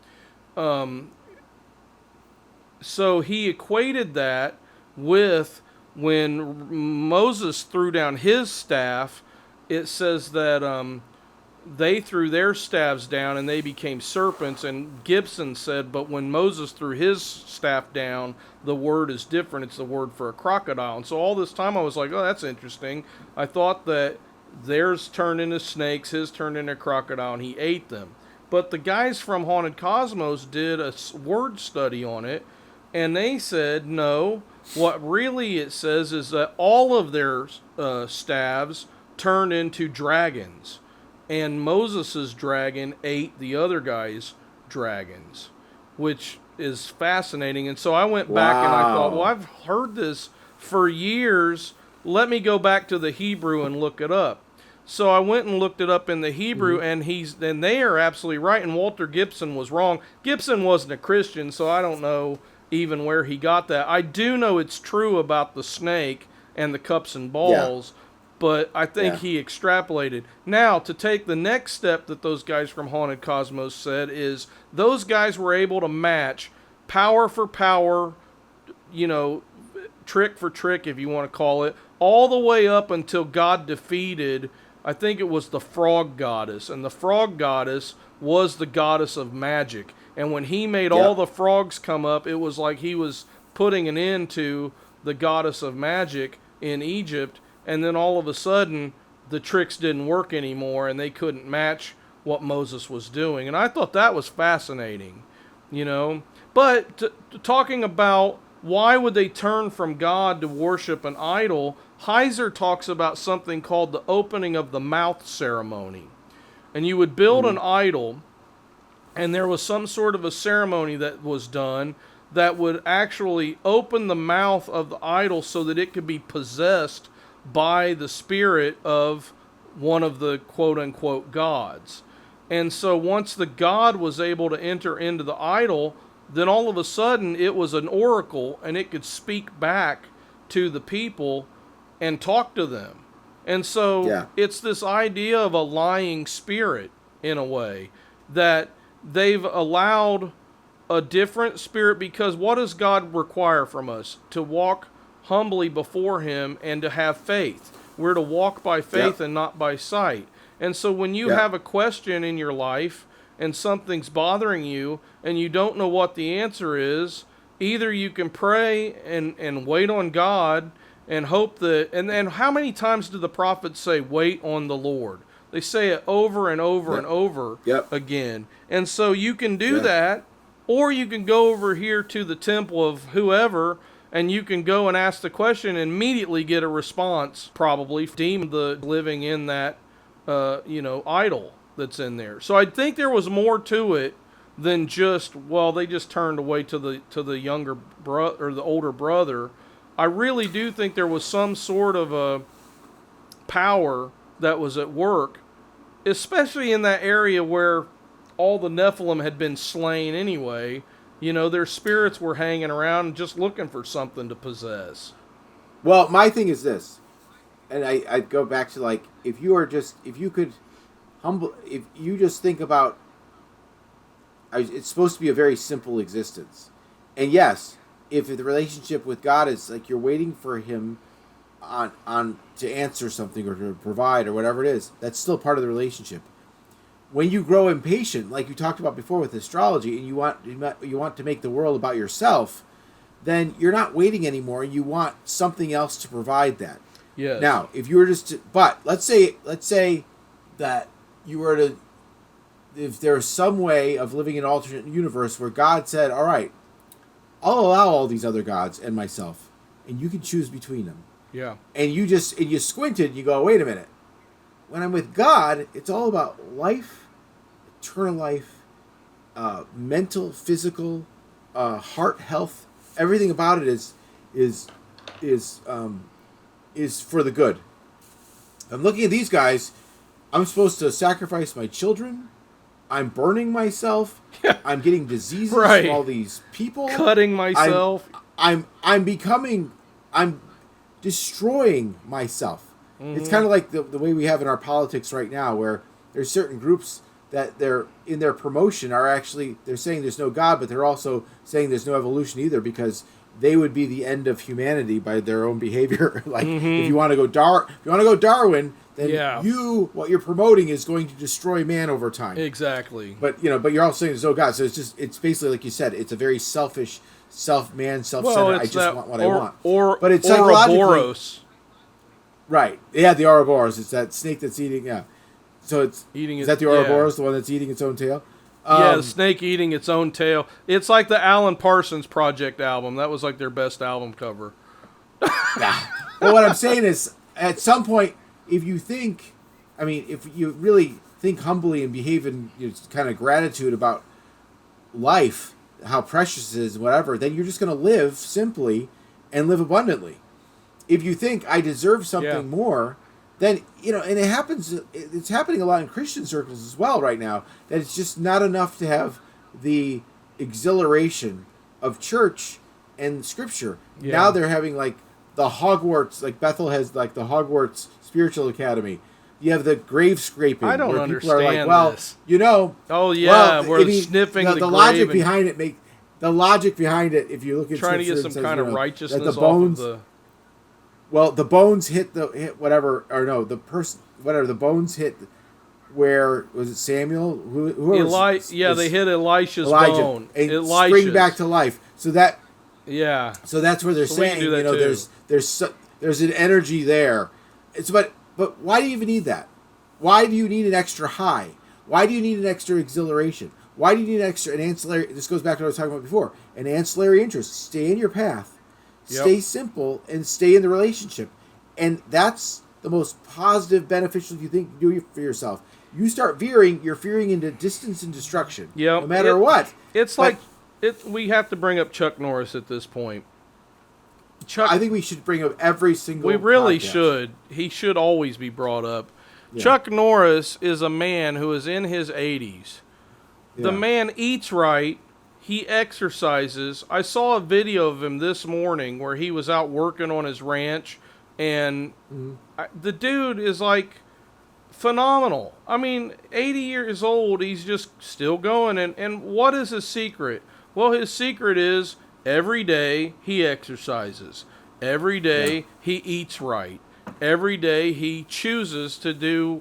Speaker 1: So he equated that with when Moses threw down his staff. It says that they threw their staffs down and they became serpents. And Gibson said, but when Moses threw his staff down, the word is different. It's the word for a crocodile. And so all this time I was like, oh, that's interesting. I thought that theirs turned into snakes, his turned into a crocodile, and he ate them. But the guys from Haunted Cosmos did a word study on it, and they said, no, what really it says is that all of their staves turned into dragons. And Moses' dragon ate the other guy's dragons, which is fascinating. And so I went back and I thought, well, I've heard this for years. Let me go back to the Hebrew and look it up. So I went and looked it up in the Hebrew, and they are absolutely right. And Walter Gibson was wrong. Gibson wasn't a Christian, so I don't know even where he got that. I do know it's true about the snake and the cups and balls. Yeah. But I think he extrapolated. Now, to take the next step that those guys from Haunted Cosmos said is those guys were able to match power for power, trick for trick, if you want to call it, all the way up until God defeated, I think it was the frog goddess. And the frog goddess was the goddess of magic. And when he made all the frogs come up, it was like he was putting an end to the goddess of magic in Egypt. And then all of a sudden, the tricks didn't work anymore, and they couldn't match what Moses was doing. And I thought that was fascinating, But talking about why would they turn from God to worship an idol, Heiser talks about something called the opening of the mouth ceremony. And you would build an idol, and there was some sort of a ceremony that was done that would actually open the mouth of the idol so that it could be possessed by the spirit of one of the quote-unquote gods. And so once the god was able to enter into the idol, then all of a sudden it was an oracle, and it could speak back to the people and talk to them. And so it's this idea of a lying spirit, in a way, that they've allowed a different spirit, because what does God require from us? To walk humbly before him and to have faith. We're to walk by faith and not by sight. And so when you have a question in your life and something's bothering you and you don't know what the answer is, either you can pray and wait on God and hope that, and how many times do the prophets say, wait on the Lord? They say it over and over and over again. And so you can do that, or you can go over here to the temple of whoever, and you can go and ask the question and immediately get a response, probably, deem the living in that, idol that's in there. So I think there was more to it than just, they just turned away to the younger brother or the older brother. I really do think there was some sort of a power that was at work, especially in that area where all the Nephilim had been slain anyway. Their spirits were hanging around just looking for something to possess.
Speaker 3: Well, my thing is this, and I go back to if you just think about, it's supposed to be a very simple existence. And yes, if the relationship with God is you're waiting for him on to answer something or to provide or whatever it is. That's still part of the relationship. When you grow impatient, like you talked about before with astrology, and you want to make the world about yourself, then you're not waiting anymore. You want something else to provide that.
Speaker 1: Yes.
Speaker 3: Now, if you were but let's say that you were to, if there's some way of living in an alternate universe where God said, all right, I'll allow all these other gods and myself, and you can choose between them.
Speaker 1: Yeah.
Speaker 3: And you squinted and you go, wait a minute. When I'm with God, it's all about life, eternal life, mental, physical, heart health. Everything about it is for the good. I'm looking at these guys. I'm supposed to sacrifice my children. I'm burning myself. I'm getting diseases from all these people.
Speaker 1: Cutting myself.
Speaker 3: I'm destroying myself. Mm-hmm. It's kind of like the way we have in our politics right now, where there's certain groups that they're in their promotion are actually, they're saying there's no God, but they're also saying there's no evolution either, because they would be the end of humanity by their own behavior. Like, if you want to go Darwin, then what you're promoting is going to destroy man over time.
Speaker 1: Exactly.
Speaker 3: But you're also saying there's no God, so it's basically like you said, it's a very selfish, self-centered. I just want what I want. But it's
Speaker 1: Ouroboros.
Speaker 3: Right. Yeah, the Ouroboros. It's that snake that's eating. Yeah. So it's
Speaker 1: eating.
Speaker 3: Is that the Ouroboros, the one that's eating its own tail?
Speaker 1: The snake eating its own tail. It's like the Alan Parsons Project album. That was like their best album cover.
Speaker 3: Well, what I'm saying is, at some point, if you really think humbly and behave in kind of gratitude about life, how precious it is, whatever, then you're just going to live simply and live abundantly. If you think I deserve something more, then, and it's happening a lot in Christian circles as well right now, that it's just not enough to have the exhilaration of church and scripture. Yeah. Now they're having like the Hogwarts, like Bethel has like the Hogwarts Spiritual Academy. You have the grave scraping.
Speaker 1: I don't
Speaker 3: where
Speaker 1: understand
Speaker 3: people are like,
Speaker 1: this.
Speaker 3: Oh
Speaker 1: yeah, we're sniffing the
Speaker 3: logic behind it. The logic behind it, if you look at
Speaker 1: trying to get some kind of righteousness off of the.
Speaker 3: Well, the bones hit the bones hit where, was it Samuel?
Speaker 1: They hit Elisha's bone.
Speaker 3: And spring back to life. So that So that's where they're saying, there's an energy there. But why do you even need that? Why do you need an extra high? Why do you need an extra exhilaration? Why do you need an ancillary? This goes back to what I was talking about before. An ancillary interest. Stay in your path. Stay simple and stay in the relationship. And that's the most positive, beneficial you think you do for yourself. You start veering, you're veering into distance and destruction. No matter what.
Speaker 1: It's we have to bring up Chuck Norris at this point.
Speaker 3: I think we should bring up every single
Speaker 1: We really
Speaker 3: podcast.
Speaker 1: should. He should always be brought up. Yeah. Chuck Norris is a man who is in his 80s. Yeah. The man eats right. He exercises. I saw a video of him this morning where he was out working on his ranch, and the dude is like phenomenal. I mean, 80 years old, he's just still going. And what is his secret? Well, his secret is every day he exercises. Every day he eats right. Every day he chooses to do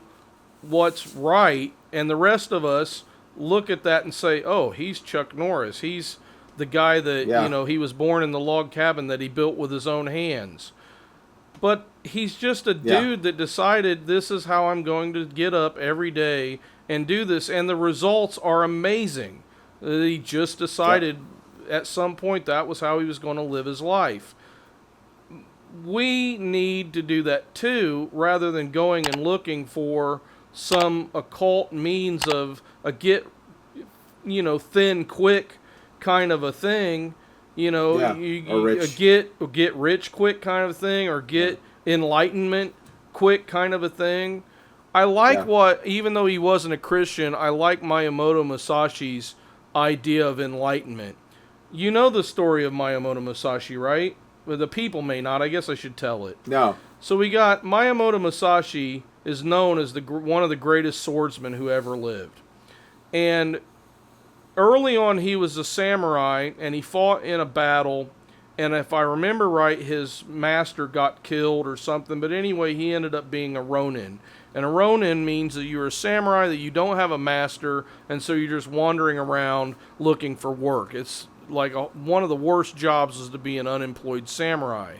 Speaker 1: what's right, and the rest of us look at that and say, oh, he's Chuck Norris. He's the guy that, he was born in the log cabin that he built with his own hands. But he's just a dude that decided this is how I'm going to get up every day and do this. And the results are amazing. He just decided at some point that was how he was going to live his life. We need to do that too, rather than going and looking for some occult means of a get thin kind of a thing, get rich quick kind of thing, or get enlightenment quick kind of a thing. I like even though he wasn't a Christian, I like Miyamoto Musashi's idea of enlightenment. You know the story of Miyamoto Musashi, right? Well, the people may not. I guess I should tell it.
Speaker 3: No.
Speaker 1: So we got Miyamoto Musashi is known as one of the greatest swordsmen who ever lived. And early on, he was a samurai, and he fought in a battle, And if I remember right, his master got killed or something. But anyway, he ended up being a Ronin. And a Ronin means that you're a samurai, that you don't have a master, and so you're just wandering around looking for work. It's like one of the worst jobs is to be an unemployed samurai.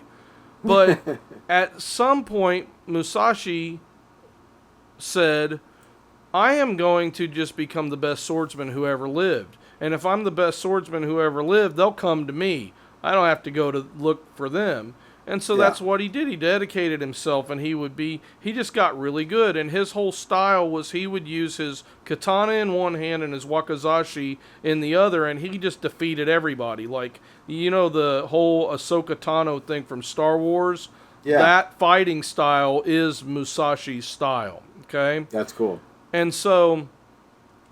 Speaker 1: But at some point, Musashi said, I am going to just become the best swordsman who ever lived. And if I'm the best swordsman who ever lived, they'll come to me. I don't have to go to look for them. And so that's what he did. He dedicated himself, and he just got really good. And his whole style was he would use his katana in one hand and his wakizashi in the other, and he just defeated everybody. Like, the whole Ahsoka Tano thing from Star Wars? Yeah. That fighting style is Musashi's style, okay?
Speaker 3: That's cool.
Speaker 1: And so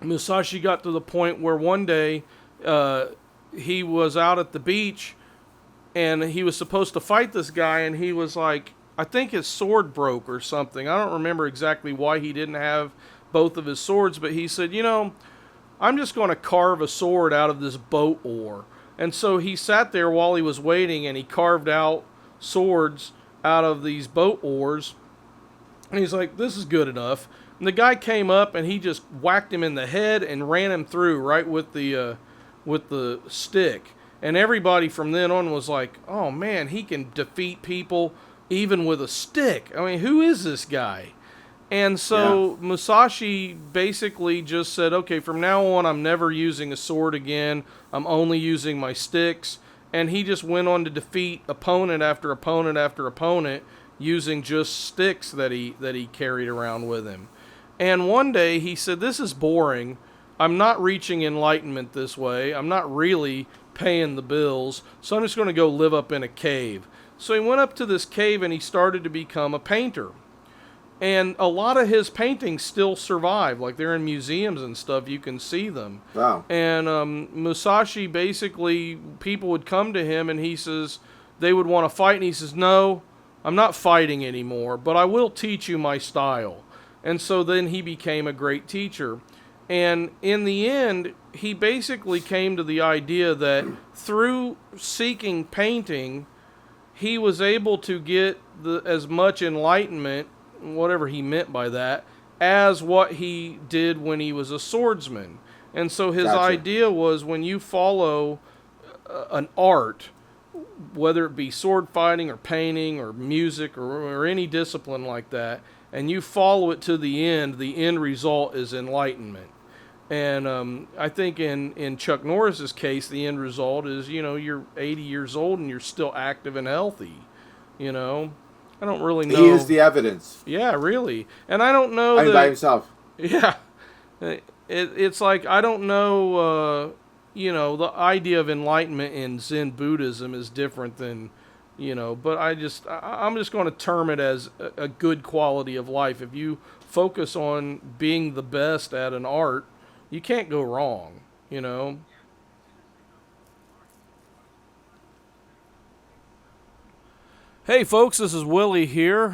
Speaker 1: Musashi got to the point where one day he was out at the beach, and he was supposed to fight this guy, and he was like, I think his sword broke or something. I don't remember exactly why he didn't have both of his swords, but he said, I'm just going to carve a sword out of this boat oar. And so he sat there while he was waiting, and he carved out swords out of these boat oars. And he's like, this is good enough. And the guy came up, and he just whacked him in the head and ran him through right with the stick. And everybody from then on was like, oh man, he can defeat people even with a stick. I mean, who is this guy? And so Musashi basically just said, okay, from now on, I'm never using a sword again. I'm only using my sticks. And he just went on to defeat opponent after opponent after opponent using just sticks that he carried around with him. And one day he said, this is boring. I'm not reaching enlightenment this way. I'm not really paying the bills, so I'm just going to go live up in a cave. So he went up to this cave, and he started to become a painter. And a lot of his paintings still survive. Like, they're in museums and stuff. You can see them.
Speaker 3: Wow.
Speaker 1: And Musashi, basically, people would come to him, and he says, they would want to fight, and he says, no, I'm not fighting anymore, but I will teach you my style. And so then he became a great teacher. And in the end, he basically came to the idea that through seeking painting, he was able to get as much enlightenment, whatever he meant by that, as what he did when he was a swordsman. And so his idea was, when you follow an art, whether it be sword fighting or painting or music or any discipline like that, and you follow it to the end result is enlightenment. And I think in Chuck Norris's case, the end result is, you're 80 years old and you're still active and healthy. I don't really know.
Speaker 3: He is the evidence.
Speaker 1: Yeah, really. And I don't know
Speaker 3: by himself.
Speaker 1: Yeah. It's like, I don't know, the idea of enlightenment in Zen Buddhism is different than, but I'm just going to term it as a good quality of life. If you focus on being the best at an art, you can't go wrong, Hey folks, this is Willie here.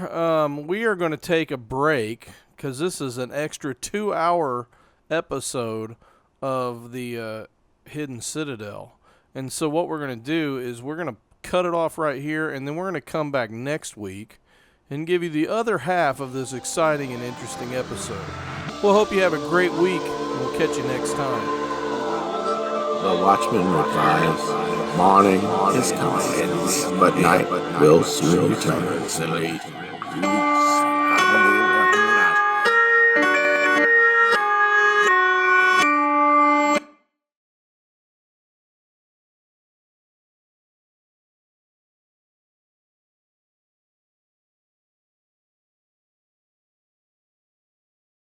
Speaker 1: We are going to take a break because this is an extra 2-hour episode of the Hidden Citadel. And so what we're going to do is we're going to cut it off right here, and then we're going to come back next week and give you the other half of this exciting and interesting episode. We'll hope you have a great week, and we'll catch you next time.
Speaker 2: The watchman replies, morning is coming, but night will soon return.